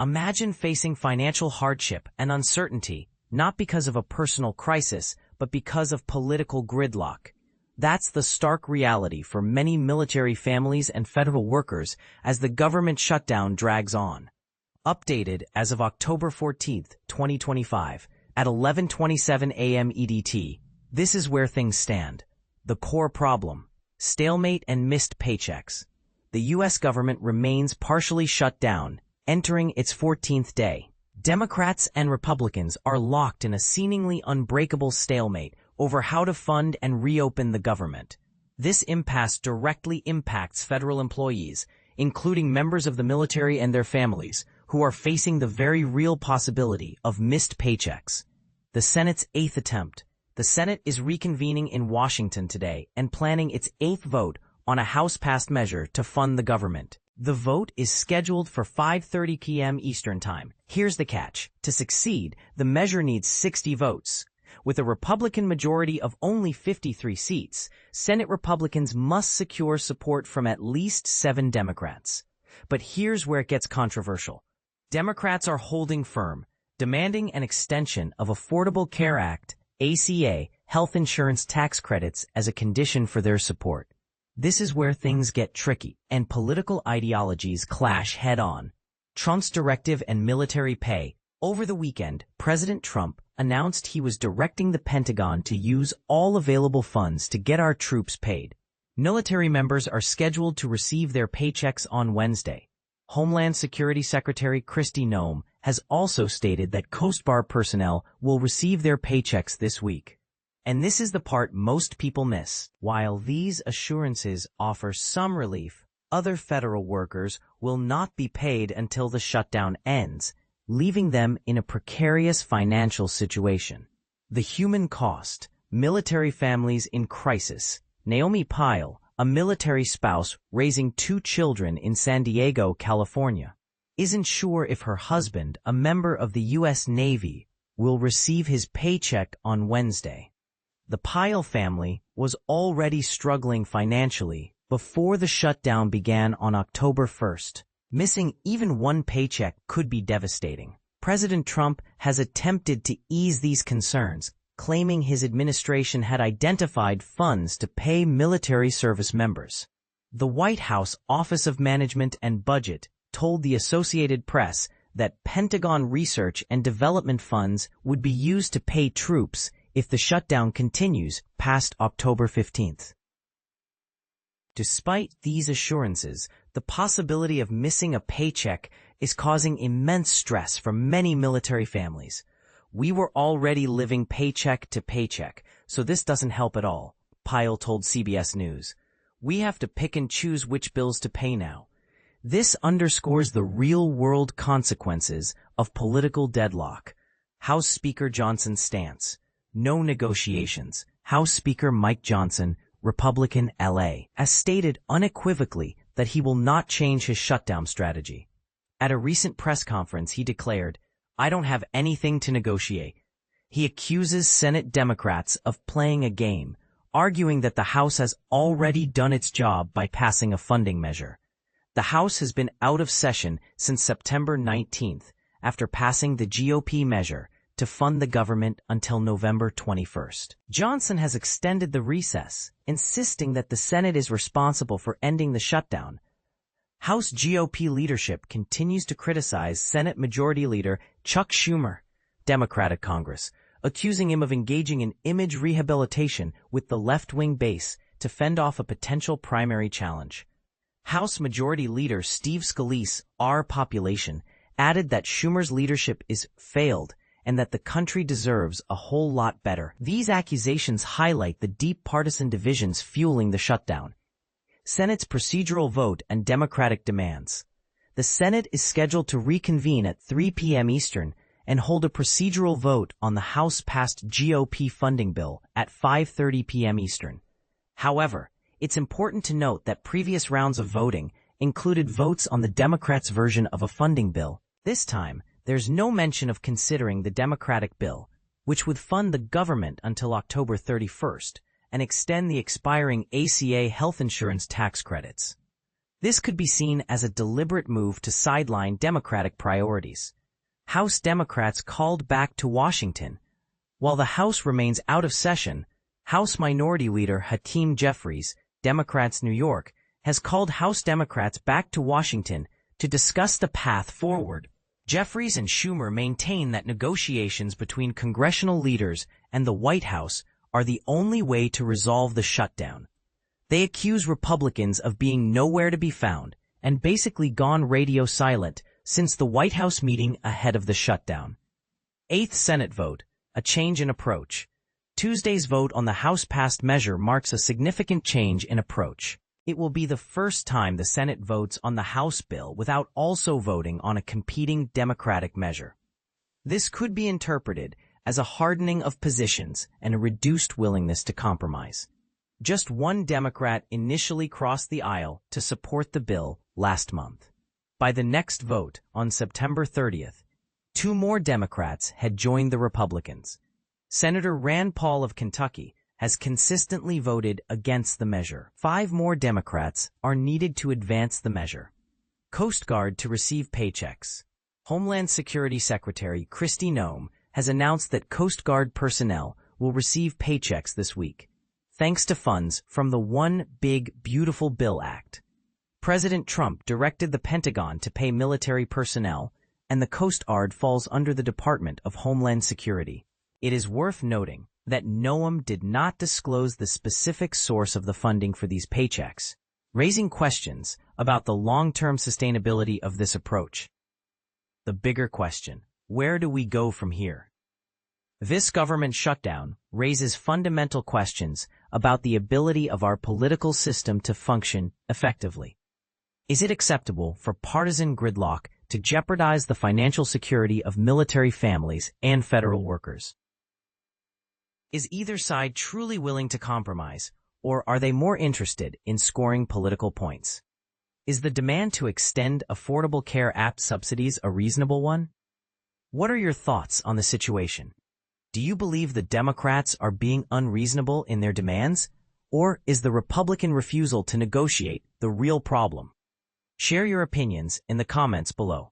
Imagine facing financial hardship and uncertainty, not because of a personal crisis, but because of political gridlock. That's the stark reality for many military families and federal workers as the government shutdown drags on. Updated as of October 14, 2025, at 11:27 a.m. EDT, this is where things stand. The core problem: stalemate and missed paychecks. The U.S. government remains partially shut down, entering its 14th day. Democrats and Republicans are locked in a seemingly unbreakable stalemate over how to fund and reopen the government. This impasse directly impacts federal employees, including members of the military and their families, who are facing the very real possibility of missed paychecks. The Senate's eighth attempt. The Senate is reconvening in Washington today and planning its eighth vote on a House-passed measure to fund the government. The vote is scheduled for 5:30 p.m. Eastern Time. Here's the catch. To succeed, the measure needs 60 votes. With a Republican majority of only 53 seats, Senate Republicans must secure support from at least 7 Democrats. But here's where it gets controversial. Democrats are holding firm, demanding an extension of Affordable Care Act, ACA, health insurance tax credits as a condition for their support. This is where things get tricky, and political ideologies clash head-on. Trump's directive and military pay. Over the weekend, President Trump announced he was directing the Pentagon to use all available funds to get our troops paid. Military members are scheduled to receive their paychecks on Wednesday. Homeland Security Secretary Kristi Noem has also stated that Coast Guard personnel will receive their paychecks this week. And this is the part most people miss. While these assurances offer some relief, other federal workers will not be paid until the shutdown ends, leaving them in a precarious financial situation. The human cost. Military families in crisis. Naomi Pyle, a military spouse raising 2 children in San Diego, California, isn't sure if her husband, a member of the U.S. Navy, will receive his paycheck on Wednesday. The Pyle family was already struggling financially before the shutdown began on October 1st. Missing even one paycheck could be devastating. President Trump has attempted to ease these concerns, claiming his administration had identified funds to pay military service members. The White House Office of Management and Budget told the Associated Press that Pentagon research and development funds would be used to pay troops if the shutdown continues past October 15th. Despite these assurances, the possibility of missing a paycheck is causing immense stress for many military families. We were already living paycheck to paycheck, so this doesn't help at all, Pyle told CBS News. We have to pick and choose which bills to pay now. This underscores the real-world consequences of political deadlock. House Speaker Johnson's stance. No negotiations. House Speaker Mike Johnson, Republican, LA, has stated unequivocally that he will not change his shutdown strategy. At a recent press conference, he declared, "I don't have anything to negotiate." He accuses Senate Democrats of playing a game, arguing that the House has already done its job by passing a funding measure. The House has been out of session since September 19th, after passing the GOP measure to fund the government until November 21st. Johnson has extended the recess, insisting that the Senate is responsible for ending the shutdown. House GOP leadership continues to criticize Senate Majority Leader Chuck Schumer, Democratic Congress, accusing him of engaging in image rehabilitation with the left-wing base to fend off a potential primary challenge. House Majority Leader Steve Scalise, Our Population, added that Schumer's leadership is failed and that the country deserves a whole lot better. These accusations highlight the deep partisan divisions fueling the shutdown. Senate's procedural vote and Democratic demands. The Senate is scheduled to reconvene at 3 p.m. Eastern and hold a procedural vote on the House-passed GOP funding bill at 5:30 p.m. Eastern. However, it's important to note that previous rounds of voting included votes on the Democrats' version of a funding bill. This time, there's no mention of considering the Democratic bill, which would fund the government until October 31st and extend the expiring ACA health insurance tax credits. This could be seen as a deliberate move to sideline Democratic priorities. House Democrats called back to Washington. While the House remains out of session, House Minority Leader Hakeem Jeffries, Democrats New York, has called House Democrats back to Washington to discuss the path forward. Jeffries and Schumer maintain that negotiations between congressional leaders and the White House are the only way to resolve the shutdown. They accuse Republicans of being nowhere to be found and basically gone radio silent since the White House meeting ahead of the shutdown. 8th Senate vote, a change in approach. Tuesday's vote on the House-passed measure marks a significant change in approach. It will be the first time the Senate votes on the House bill without also voting on a competing Democratic measure. This could be interpreted as a hardening of positions and a reduced willingness to compromise. Just one Democrat initially crossed the aisle to support the bill last month. By the next vote on September 30th, 2 more Democrats had joined the Republicans. Senator Rand Paul of Kentucky has consistently voted against the measure. 5 more Democrats are needed to advance the measure. Coast Guard to receive paychecks. Homeland Security Secretary Kristi Noem has announced that Coast Guard personnel will receive paychecks this week, thanks to funds from the One Big Beautiful Bill Act. President Trump directed the Pentagon to pay military personnel, and the Coast Guard falls under the Department of Homeland Security. It is worth noting that Noem did not disclose the specific source of the funding for these paychecks, raising questions about the long-term sustainability of this approach. The bigger question: where do we go from here? This government shutdown raises fundamental questions about the ability of our political system to function effectively. Is it acceptable for partisan gridlock to jeopardize the financial security of military families and federal workers? Is either side truly willing to compromise, or are they more interested in scoring political points? Is the demand to extend Affordable Care Act subsidies a reasonable one? What are your thoughts on the situation? Do you believe the Democrats are being unreasonable in their demands, or is the Republican refusal to negotiate the real problem? Share your opinions in the comments below.